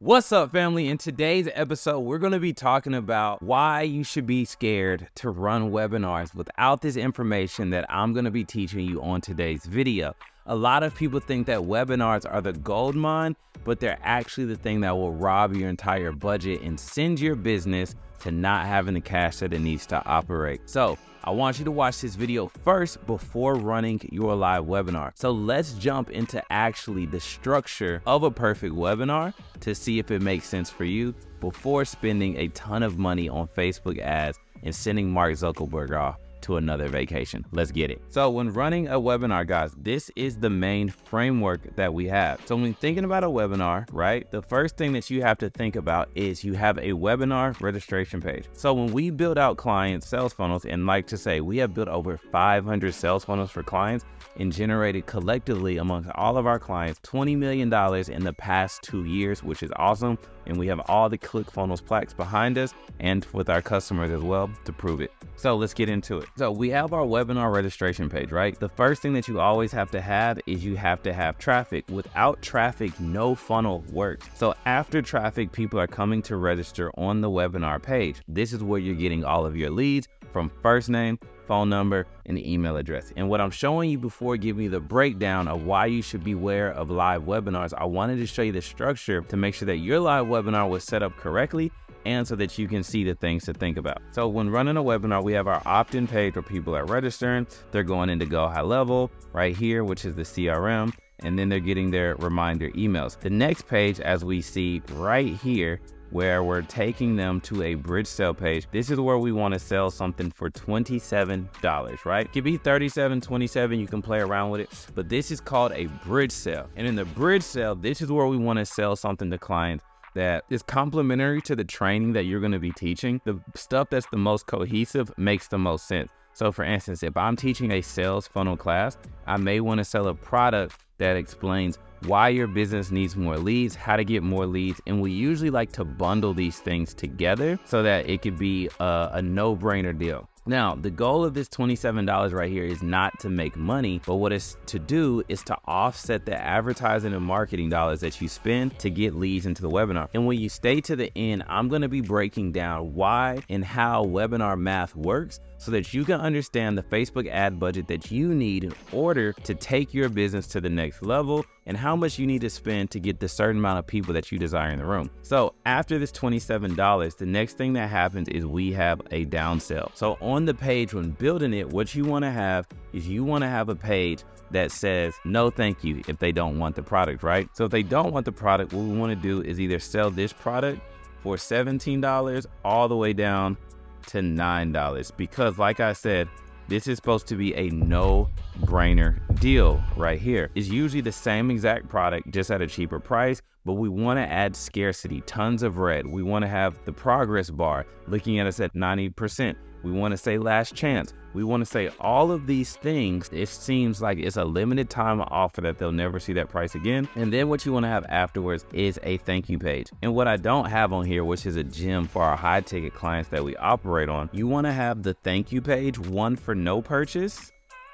What's up, family? In today's episode, we're going to be talking about why you should be scared to run webinars without this information that I'm going to be teaching you on today's video. A lot of people think that webinars are the gold mine, but they're actually the thing that will rob your entire budget and send your business to not having the cash that it needs to operate. So I want you to watch this video first before running your live webinar. So let's jump into actually the structure of a perfect webinar to see if it makes sense for you before spending a ton of money on Facebook ads and sending Mark Zuckerberg off to another vacation. Let's get it. So when running a webinar, guys, this is the main framework that we have. So when thinking about a webinar, right, the first thing that you have to think about is you have a webinar registration page. So when we build out client sales funnels, and like to say, we have built over 500 sales funnels for clients and generated collectively amongst all of our clients $20 million in the past 2 years, which is awesome. And we have all the ClickFunnels plaques behind us and with our customers as well to prove it. So let's get into it. So we have our webinar registration page, right? The first thing that you always have to have is you have to have traffic. Without traffic, no funnel works. So after traffic, people are coming to register on the webinar page. This is where you're getting all of your leads from first name, phone number, and email address. And what I'm showing you before giving you the breakdown of why you should beware of live webinars, I wanted to show you the structure to make sure that your live webinar was set up correctly and so that you can see the things to think about. So when running a webinar, we have our opt-in page where people are registering. They're going into Go High Level right here, which is the CRM, and then they're getting their reminder emails. The next page, as we see right here, where we're taking them to a bridge sale page. This is where we want to sell something for $27, right? It could be $37, $27, you can play around with it, but this is called a bridge sale. And in the bridge sale, this is where we want to sell something to clients that is complementary to the training that you're going to be teaching. The stuff that's the most cohesive makes the most sense. So for instance, if I'm teaching a sales funnel class, I may want to sell a product that explains why your business needs more leads, how to get more leads. And we usually like to bundle these things together so that it could be a no-brainer deal. Now, the goal of this $27 right here is not to make money, but what it's to do is to offset the advertising and marketing dollars that you spend to get leads into the webinar. And when you stay to the end, I'm going to be breaking down why and how webinar math works so that you can understand the Facebook ad budget that you need in order to take your business to the next level and how much you need to spend to get the certain amount of people that you desire in the room. So after this $27, the next thing that happens is we have a downsell. So on the page when building it, what you want to have is you want to have a page that says no thank you if they don't want the product, right? So if they don't want the product, what we want to do is either sell this product for $17 all the way down to $9, because like I said, this is supposed to be a no-brainer deal right here. It's usually the same exact product, just at a cheaper price, but we want to add scarcity, tons of red. We want to have the progress bar looking at us at 90%. We want to say last chance. We want to say all of these things. It seems like it's a limited time offer that they'll never see that price again. And then what you want to have afterwards is a thank you page. And what I don't have on here, which is a gem for our high ticket clients that we operate on, you want to have the thank you page, one for no purchase,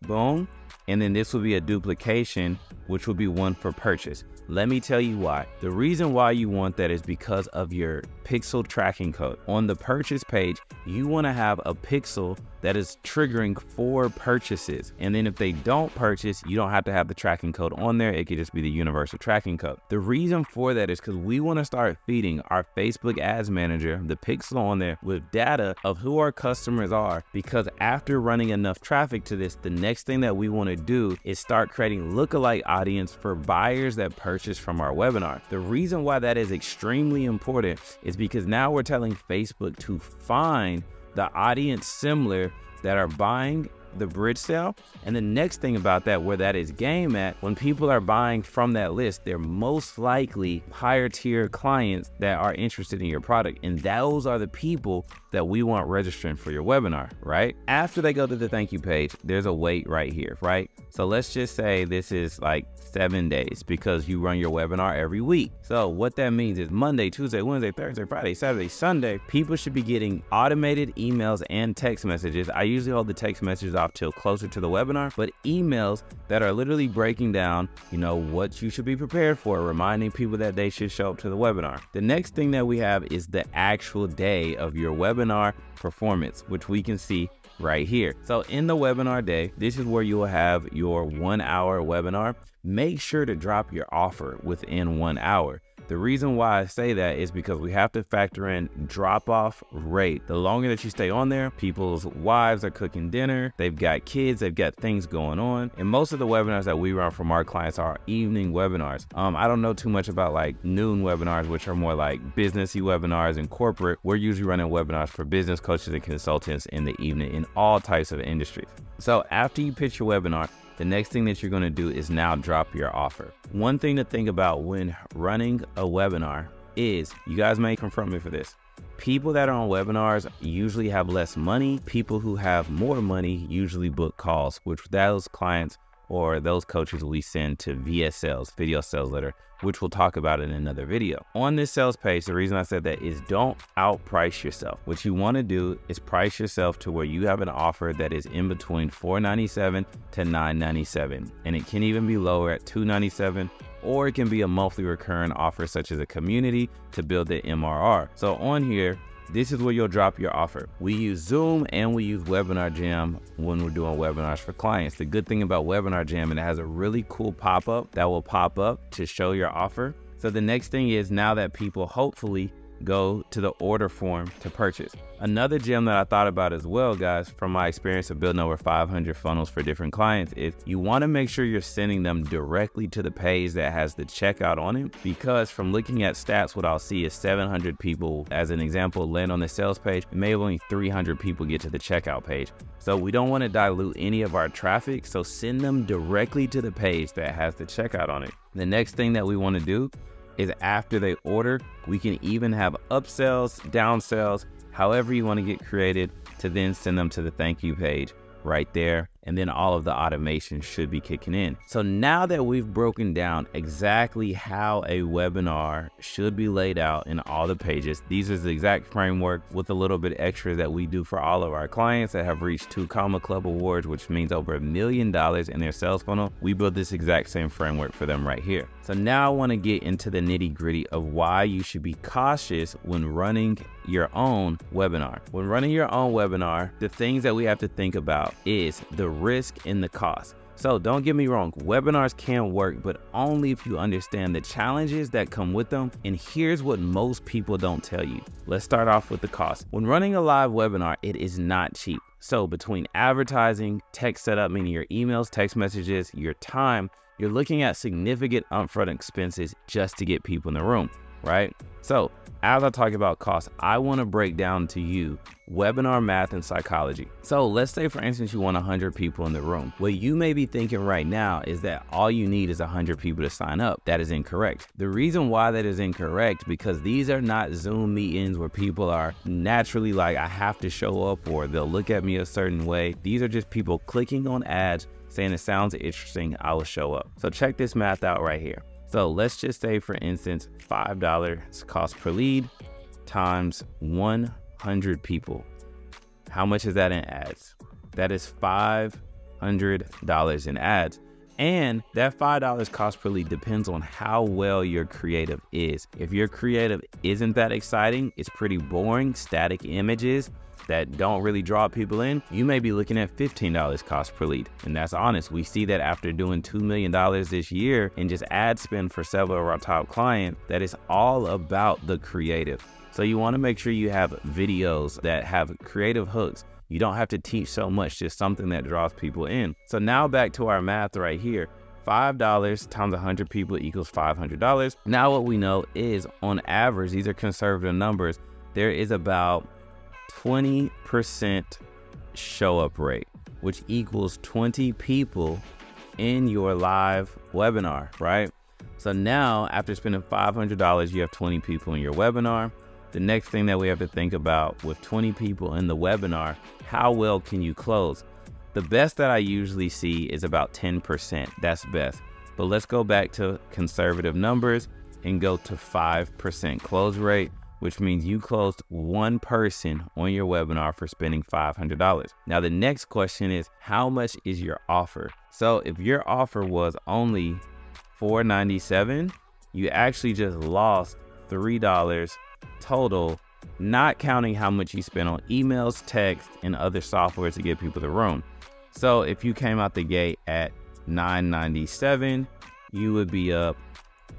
boom. And then this will be a duplication, which will be one for purchase. Let me tell you why. The reason why you want that is because of your pixel tracking code. On the purchase page, you want to have a pixel that is triggering for purchases. And then if they don't purchase, you don't have to have the tracking code on there. It could just be the universal tracking code. The reason for that is because we want to start feeding our Facebook ads manager, the pixel on there, with data of who our customers are. Because after running enough traffic to this, the next thing that we want to do is start creating lookalike audience for buyers that purchase from our webinar. The reason why that is extremely important is because now we're telling Facebook to find the audience similar that are buying the bridge sale. And the next thing about that, where that is game at, when people are buying from that list, they're most likely higher tier clients that are interested in your product. And those are the people that we want registering for your webinar, right? After they go to the thank you page, there's a wait right here, right? So let's just say this is like 7 days because you run your webinar every week. So what that means is Monday, Tuesday, Wednesday, Thursday, Friday, Saturday, Sunday, people should be getting automated emails and text messages. I usually hold the text messages off till closer to the webinar, but emails that are literally breaking down, what you should be prepared for, reminding people that they should show up to the webinar. The next thing that we have is the actual day of your webinar performance, which we can see right here. So in the webinar day, this is where you will have your 1 hour webinar. Make sure to drop your offer within 1 hour. The reason why I say that is because we have to factor in drop-off rate. The longer that you stay on there, people's wives are cooking dinner, they've got kids, they've got things going on. And most of the webinars that we run from our clients are evening webinars. I don't know too much about like noon webinars, which are more like businessy webinars and corporate. We're usually running webinars for business coaches and consultants in the evening in all types of industries. So after you pitch your webinar, the next thing that you're going to do is now drop your offer. One thing to think about when running a webinar is, you guys may confront me for this, people that are on webinars usually have less money. People who have more money usually book calls, which those clients or those coaches we send to VSLs, video sales letter, which we'll talk about in another video. On this sales page, the reason I said that is don't outprice yourself. What you want to do is price yourself to where you have an offer that is in between $497 to $997, and it can even be lower at $297, or it can be a monthly recurring offer such as a community to build the MRR. So on here, this is where you'll drop your offer. We use Zoom and we use Webinar Jam when we're doing webinars for clients. The good thing about Webinar Jam, and it has a really cool pop-up that will pop up to show your offer. So the next thing is, now that people hopefully go to the order form to purchase. Another gem that I thought about as well, guys, from my experience of building over 500 funnels for different clients, is you want to make sure you're sending them directly to the page that has the checkout on it, because from looking at stats, what I'll see is 700 people, as an example, land on the sales page, and maybe only 300 people get to the checkout page. So we don't want to dilute any of our traffic, so send them directly to the page that has the checkout on it. The next thing that we want to do is, after they order, we can even have upsells, downsells, however you want to get created, to then send them to the thank you page right there. And then all of the automation should be kicking in. So now that we've broken down exactly how a webinar should be laid out in all the pages, these is the exact framework with a little bit extra that we do for all of our clients that have reached 2 Comma Club awards, which means over $1 million in their sales funnel. We build this exact same framework for them right here. So now I want to get into the nitty gritty of why you should be cautious when running your own webinar. When running your own webinar, the things that we have to think about is the risk and the cost. So don't get me wrong, webinars can work, but only if you understand the challenges that come with them. And here's what most people don't tell you. Let's start off with the cost. When running a live webinar, it is not cheap. So between advertising, tech setup, meaning your emails, text messages, your time, you're looking at significant upfront expenses just to get people in the room, right? So as I talk about costs, I want to break down to you webinar math and psychology. So let's say, for instance, you want 100 people in the room. What you may be thinking right now is that all you need is 100 people to sign up. That is incorrect. The reason why that is incorrect, because these are not Zoom meetings where people are naturally like, I have to show up, or they'll look at me a certain way. These are just people clicking on ads, saying it sounds interesting, I will show up. So check this math out right here. So let's just say, for instance, $5 cost per lead times 100 people. How much is that in ads? That is $500 in ads. And that $5 cost per lead depends on how well your creative is. If your creative isn't that exciting, it's pretty boring, static images that don't really draw people in, you may be looking at $15 cost per lead. And that's honest. We see that after doing $2 million this year in just ad spend for several of our top clients, that is all about the creative. So you want to make sure you have videos that have creative hooks. You don't have to teach so much, just something that draws people in. So now back to our math right here. $5 times 100 people equals $500. Now what we know is, on average, these are conservative numbers, there is about 20% show up rate, which equals 20 people in your live webinar, right? So now, after spending $500, you have 20 people in your webinar. The next thing that we have to think about, with 20 people in the webinar, how well can you close? The best that I usually see is about 10%. That's best. But let's go back to conservative numbers and go to 5% close rate, which means you closed one person on your webinar for spending $500. Now, the next question is, how much is your offer? So if your offer was only $497, you actually just lost $3 total, not counting how much you spent on emails, text, and other software to get people to the room. So if you came out the gate at $997, you would be up,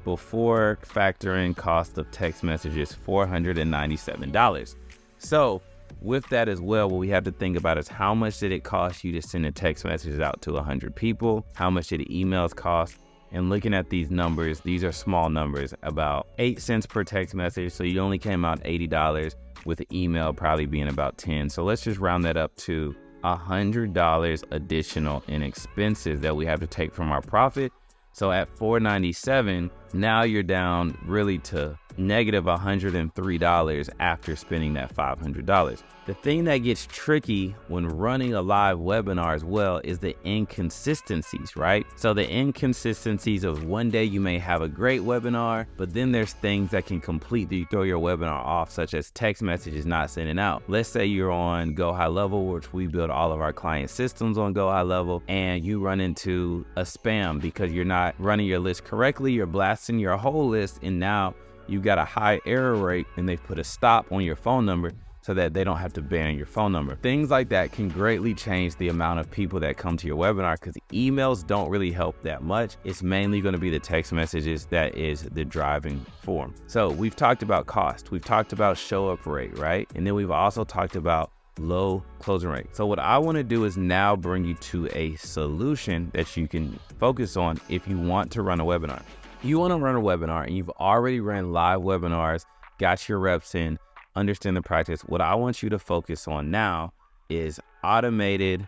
before factoring cost of text messages, $497. So with that as well, what we have to think about is how much did it cost you to send the text messages out to 100 people? How much did the emails cost? And looking at these numbers, these are small numbers, about 8 cents per text message. So you only came out $80, with the email probably being about 10. So let's just round that up to $100 additional in expenses that we have to take from our profit. So at $497, now you're down really to negative $103 after spending that $500. The thing that gets tricky when running a live webinar as well is the inconsistencies, right? So the inconsistencies of one day you may have a great webinar, but then there's things that can completely throw your webinar off, such as text messages not sending out. Let's say you're on Go High Level, which we build all of our client systems on Go High Level, and you run into a spam because you're not running your list correctly. You're blasting your whole list, and now you've got a high error rate, and they've put a stop on your phone number so that they don't have to ban your phone number. Things like that can greatly change the amount of people that come to your webinar, because emails don't really help that much. It's mainly going to be the text messages that is the driving force. So we've talked about cost. We've talked about show up rate, right? And then we've also talked about low closing rate. So what I want to do is now bring you to a solution that you can focus on if you want to run a webinar. You want to run a webinar and you've already ran live webinars, got your reps in, understand the practice. What I want you to focus on now is automated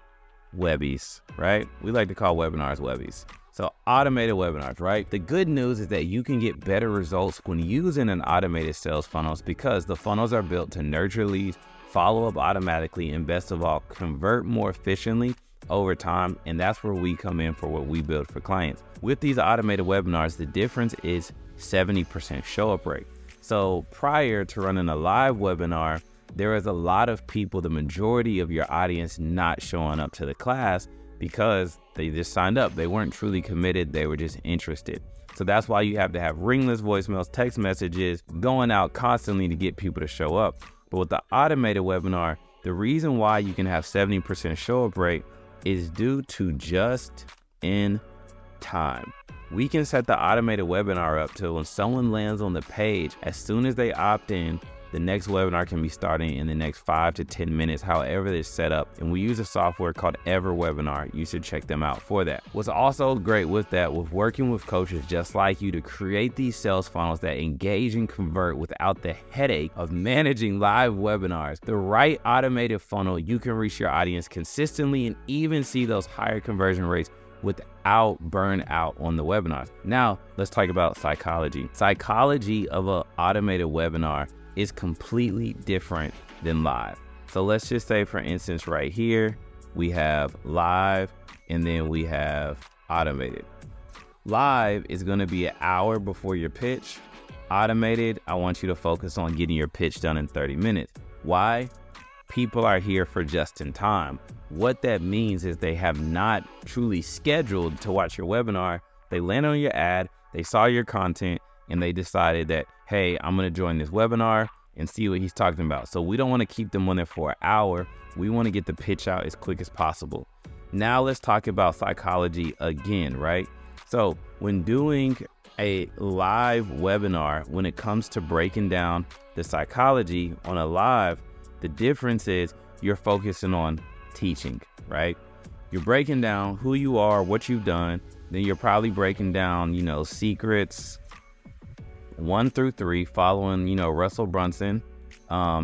webbies, right? We like to call webinars webbies. So automated webinars, right? The good news is that you can get better results when using an automated sales funnels, because the funnels are built to nurture leads, follow up automatically, and best of all, convert more efficiently over time. And that's where we come in for what we build for clients. With these automated webinars, the difference is 70% show up rate. So prior to running a live webinar, there is a lot of people, the majority of your audience, not showing up to the class because they just signed up. They weren't truly committed. They were just interested. So that's why you have to have ringless voicemails, text messages going out constantly to get people to show up. But with the automated webinar, the reason why you can have 70% show up rate is due to just in time. We can set the automated webinar up to when someone lands on the page, as soon as they opt in, the next webinar can be starting in the next 5 to 10 minutes, however it's set up. And we use a software called EverWebinar. You should check them out for that. What's also great with that, with working with coaches just like you to create these sales funnels that engage and convert without the headache of managing live webinars, the right automated funnel, you can reach your audience consistently and even see those higher conversion rates without burnout on the webinars. Now, let's talk about psychology. Psychology of an automated webinar is completely different than live. So let's just say, for instance, right here, we have live and then we have automated. Live is going to be an hour before your pitch. Automated, I want you to focus on getting your pitch done in 30 minutes. Why? People are here for just in time. What that means is they have not truly scheduled to watch your webinar. They land on your ad, they saw your content, and they decided that, hey, I'm going to join this webinar and see what he's talking about. So we don't want to keep them on there for an hour. We want to get the pitch out as quick as possible. Now let's talk about psychology again, right? So when doing a live webinar, when it comes to breaking down the psychology on a live, the difference is you're focusing on teaching, right? You're breaking down who you are, what you've done. Then you're probably breaking down, secrets 1 through 3, following, Russell Brunson,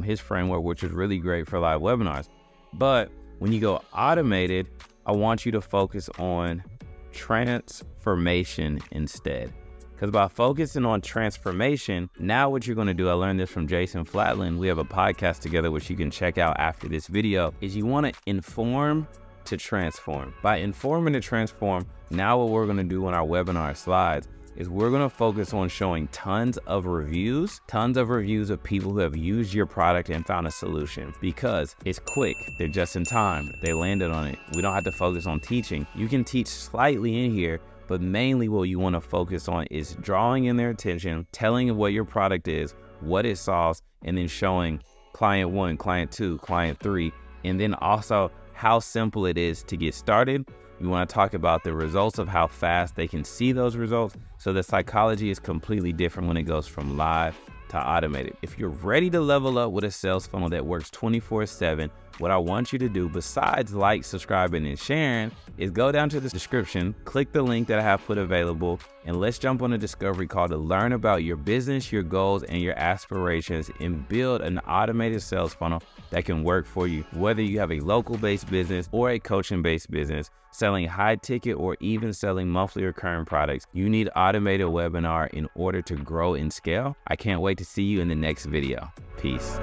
his framework, which is really great for live webinars. But when you go automated, I want you to focus on transformation instead. Because by focusing on transformation, now what you're going to do, I learned this from Jason Flatland. We have a podcast together, which you can check out after this video, is you want to inform to transform. By informing to transform, now what we're gonna do on our webinar slides is we're gonna focus on showing tons of reviews of people who have used your product and found a solution, because it's quick, they're just in time, they landed on it. We don't have to focus on teaching. You can teach slightly in here, but mainly what you wanna focus on is drawing in their attention, telling them what your product is, what it solves, and then showing client 1, client 2, client 3, and then also how simple it is to get started. You want to talk about the results of how fast they can see those results. So the psychology is completely different when it goes from live to automated. If you're ready to level up with a sales funnel that works 24/7, what I want you to do, besides like, subscribing, and sharing, is go down to the description, click the link that I have put available, and let's jump on a discovery call to learn about your business, your goals, and your aspirations, and build an automated sales funnel that can work for you. Whether you have a local-based business or a coaching-based business, selling high ticket or even selling monthly recurring products, you need automated webinar in order to grow and scale. I can't wait to see you in the next video. Peace.